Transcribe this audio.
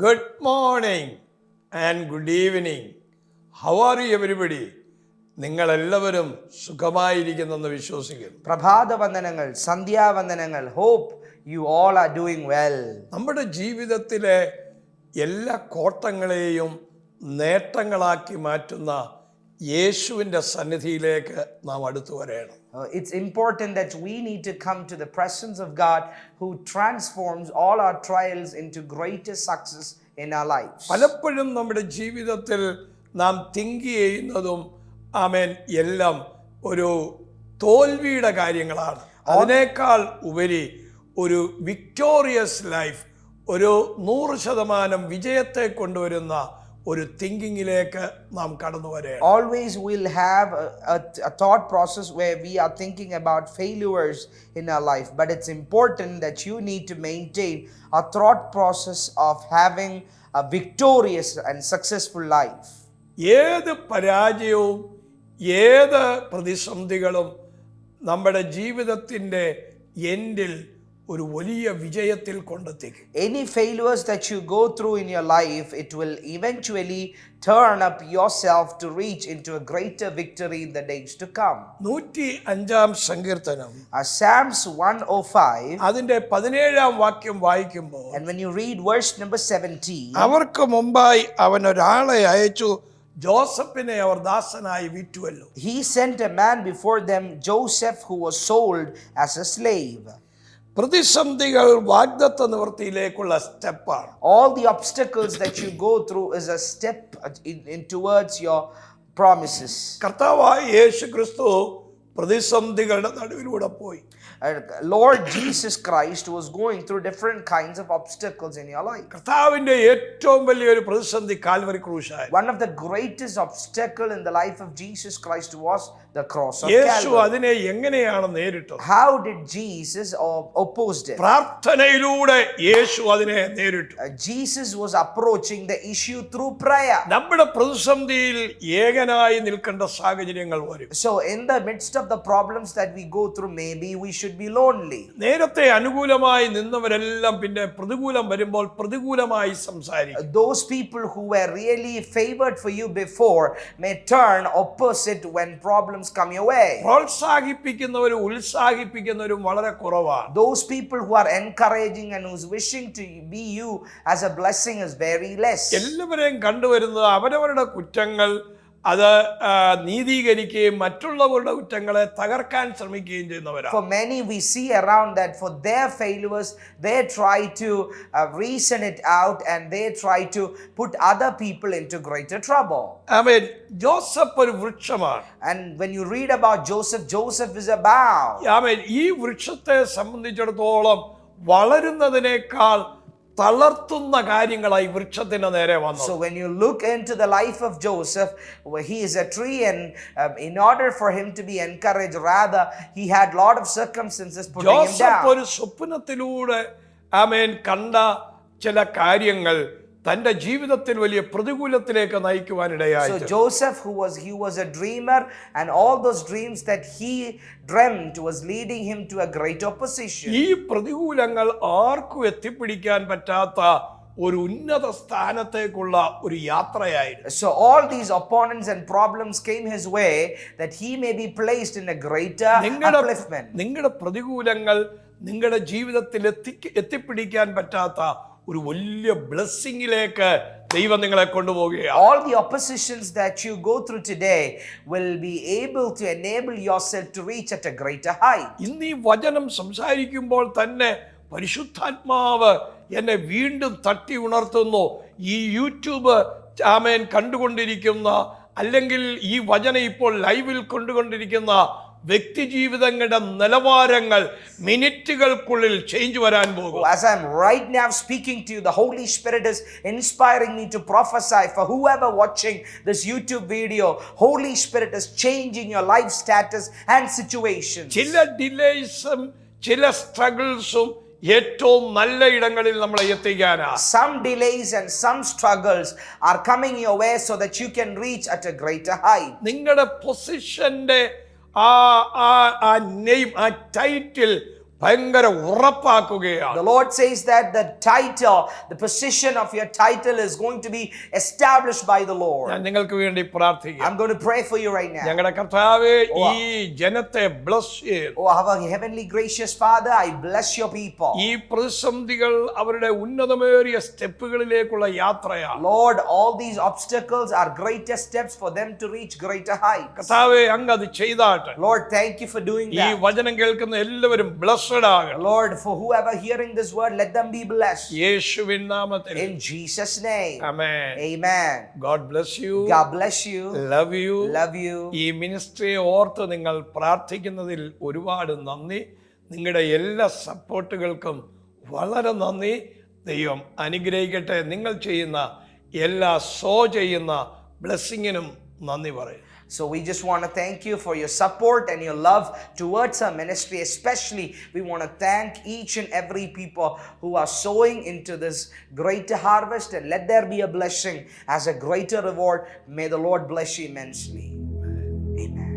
Good morning and good evening. How are you everybody? നിങ്ങളെല്ലാവരും സുഖമായിരിക്കുന്നെന്ന് വിശ്വസിക്കുന്നു. പ്രഭാതവന്ദനങ്ങൾ, സന്ധ്യാവന്ദനങ്ങൾ. Hope you all are doing well. നമ്മുടെ ജീവിതത്തിലെ എല്ലാ കോട്ടങ്ങളെയും നേട്ടങ്ങളാക്കി മാറ്റുന്ന യേശുവിൻ്റെ സന്നിധിയിലേക്ക് നാം അടുത്തു വരണം. It's important that we need to come to the presence of God who transforms all our trials into greater success in our lives. പലപ്പോഴും നമ്മുടെ ജീവിതത്തിൽ നാം തിങ്ക് ചെയ്യുന്നതും എല്ലാം ഒരു തോൽവിയുടെ കാര്യങ്ങളാണ്. അതിനേക്കാൾ ഉപരി ഒരു വിക്ടോറിയസ് ലൈഫ്, ഒരു 100% വിജയത്തെ കൊണ്ടുവരുന്ന ഒരു തിങ്കിങ്ങിലേക്ക് നാം കടന്നു വരികയാണ്. Always we'll have a thought process where we are thinking about failures in our life, but it's important that you need to maintain a thought process of having a victorious and successful life. ഏത് പരാജയവും ഏത് പ്രതിസന്ധികളും നമ്മുടെ ജീവിതത്തിൻ്റെ എൻഡിൽ ഒരു വലിയ വിജയത്തിൽ കൊണ്ടെത്തിക്കും. Any failures that you go through in your life, it will eventually turn up yourself to reach into a greater victory in the days to come. 105 സങ്കീർത്തനം Psalms 105, അതിന്റെ 17 വാക്യം വായിക്കുമ്പോൾ, and when you read verse number 17, അവർക്ക് മുമ്പായി അവൻ ഒരാളെ അയച്ചു, ജോസഫിനെ അവർ ദാസനായി വിറ്റുവല്ലോ. he sent a man before them, Joseph, who was sold as a slave. പ്രതിസന്ധികൾ വാഗ്ദത്ത നിവൃത്തിയിലേക്കുള്ള സ്റ്റെപ്പാണ്. All the obstacles that you go through is a step in towards your promises. കർത്താവായ യേശു ക്രിസ്തു പ്രതിസന്ധികളുടെ നടുവിലൂടെ പോയി. Lord Jesus Christ was going through different kinds of obstacles in your life. കർത്താവിന്റെ ഏറ്റവും വലിയൊരു പ്രതിസന്ധി Calvary ക്രൂശായി. One of the greatest obstacle in the life of Jesus Christ was the cross of Yeshu Calvary. അതിനെ എങ്ങനെയാണ് നേരിട്ടത്? How did Jesus opposed it? പ്രാർത്ഥനയിലൂടെ യേശു അതിനെ നേരിട്ടു. Jesus was approaching the issue through prayer. നമ്മുടെ പ്രതിസന്ധിയിൽ ഏകനായി നിൽക്കേണ്ട സാഹചര്യങ്ങൾ വരും. So in the midst of the problems that we go through, maybe we should be lonely. നേരത്തെ അനുകൂലമായി നിന്നവരെല്ലാം പിന്നെ പ്രതികൂലം വരുമ്പോൾ പ്രതികൂലമായി സംസാരിക്കും. Those people who were really favored for you before may turn opposite when problems come your way. പ്രോത്സാഹിപ്പിക്കുന്നവരും ഉത്സാഹിപ്പിക്കുന്നവരും വളരെ കുറവാണ്. Those people who are encouraging and who's wishing to be you as a blessing is very less. എല്ലാവരെയും കണ്ടുവരുന്നത് അവരവരുടെ കുറ്റങ്ങൾ അത് നീതീകരിക്കുകയും മറ്റുള്ളവരുടെ കുറ്റങ്ങളെ തകർക്കാൻ ശ്രമിക്കുകയും ചെയ്യുന്നവരാണ്. For many we see around that for their failures they try to reason it out and they try to put other people into greater trouble. Joseph ഒരു വൃക്ഷമാണ്. And when you read about Joseph, Joseph is a bough. ഈ വൃക്ഷത്തെ സംബന്ധിച്ചിടത്തോളം വളരുന്നതിനേക്കാൾ തളർത്തുന്ന കാര്യങ്ങളായി വൃക്ഷത്തിന് നേരെ വന്നു. So when you look into the life of Joseph, he is a tree, and in order for him to be encouraged, rather he had lot of circumstances putting him down. Joseph ഒരു സ്വപ്നത്തിലൂടെ കണ്ട ചില കാര്യങ്ങൾ തന്റെ ജീവിതത്തിൽ വലിയ പ്രതികൂലത്തിലേക്ക് നയിക്കുവാനിടയായി. So Joseph, he was a dreamer, and all those dreams that he dreamt was leading him to a great opposition. ഈ പ്രതികൂലങ്ങൾ ആർക്കും എത്തിപ്പിടിക്കാൻ പറ്റാത്ത ഒരു ഉന്നത സ്ഥാനത്തേക്കുള്ള ഒരു യാത്രയായിരുന്നു. So all these opponents and problems came his way that he may be placed in a greater upliftment. നിങ്ങളുടെ പ്രതികൂലങ്ങൾ നിങ്ങളുടെ ജീവിതത്തിൽ എത്തിപ്പിടിക്കാൻ പറ്റാത്ത ഒരു വലിയ ബ്ലെസ്സിങ്ങിലേക്ക് ദൈവം നിങ്ങളെ കൊണ്ടുപോവുകയാണ്. All the oppositions that you go through today will be able to enable yourself to reach at a greater height. ഇന്ന് ഈ വചനം സംസാരിക്കുമ്പോൾ തന്നെ പരിശുദ്ധാത്മാവ് എന്നെ വീണ്ടും തട്ടി ഉണർത്തുന്നു. ഈ യൂട്യൂബ് കണ്ടുകൊണ്ടിരിക്കുന്ന അല്ലെങ്കിൽ ഈ വചനം ഇപ്പോൾ ലൈവിൽ കൊണ്ടുകൊണ്ടിരിക്കുന്ന വ്യക്തി ജീവിതങ്ങളുടെ നിലവാരങ്ങൾ മിനിറ്റുകൾക്കുള്ളിൽ ചേഞ്ച് വരാൻ പോകും. As I am right now speaking to you, the Holy Spirit is inspiring me to prophesy for whoever watching this YouTube video. Holy Spirit is changing your life status and situations. ചില ഡിലേസും ചില സ്ട്രഗിൾസും ഏറ്റവും നല്ല ഇടങ്ങളിൽ നമ്മളെ എത്തിക്കാനാണ്. Some delays and some struggles are coming your way so that you can reach at a greater height. നിങ്ങളുടെ പൊസിഷന്റെ ആ name, ആ ടൈറ്റിൽ ഭയങ്കര ഉറപ്പാക്കുകയാണ്. The Lord says that the title, the position of your title is going to be established by the Lord. ഞാൻ നിങ്ങൾക്ക് വേണ്ടി പ്രാർത്ഥിക്കാം. I'm going to pray for you right now. ഞങ്ങളുടെ കർത്താവേ, ഈ ജനത്തെ ബ്ലസ് ചെയ്യണം. Oh, our heavenly gracious Father, I bless your people. ഈ പ്രതിസന്ധികൾ അവരുടെ ഉന്നതമേറിയ സ്റ്റെപ്പുകളിലേക്കുള്ള യാത്രയാണ്. Lord, all these obstacles are greater steps for them to reach greater heights. കർത്താവേ, അങ്ങ് അത് ചെയ്താട്ടെ. Lord, thank you for doing ഈ that. വചനം കേൾക്കുന്ന എല്ലാവരും ബ്ലസ്ഡ് ആകണം. Lord, for whoever hearing this word, let them be blessed. യേശുവിൻ നാമത്തിൽ. In Jesus' name. Amen. Amen. God bless you. God bless you. Love you. Love you. ഈ മിനിസ്ട്രിയെ ഓർത്ത് നിങ്ങൾ പ്രാർത്ഥിക്കുന്നതിൽ ഒരുപാട് നന്ദി. നിങ്ങളുടെ എല്ലാ സപ്പോർട്ടുകൾക്കും വളരെ നന്ദി. ദൈവം അനുഗ്രഹിക്കട്ടെ. നിങ്ങൾ ചെയ്യുന്ന എല്ലാ ചെയ്യുന്ന ബ്ലെസ്സിങ്ങിനും നന്ദി പറയും. So we just want to thank you for your support and your love towards our ministry. Especially we want to thank each and every people who are sowing into this greater harvest, and let there be a blessing as a greater reward. May the Lord bless you immensely. Amen.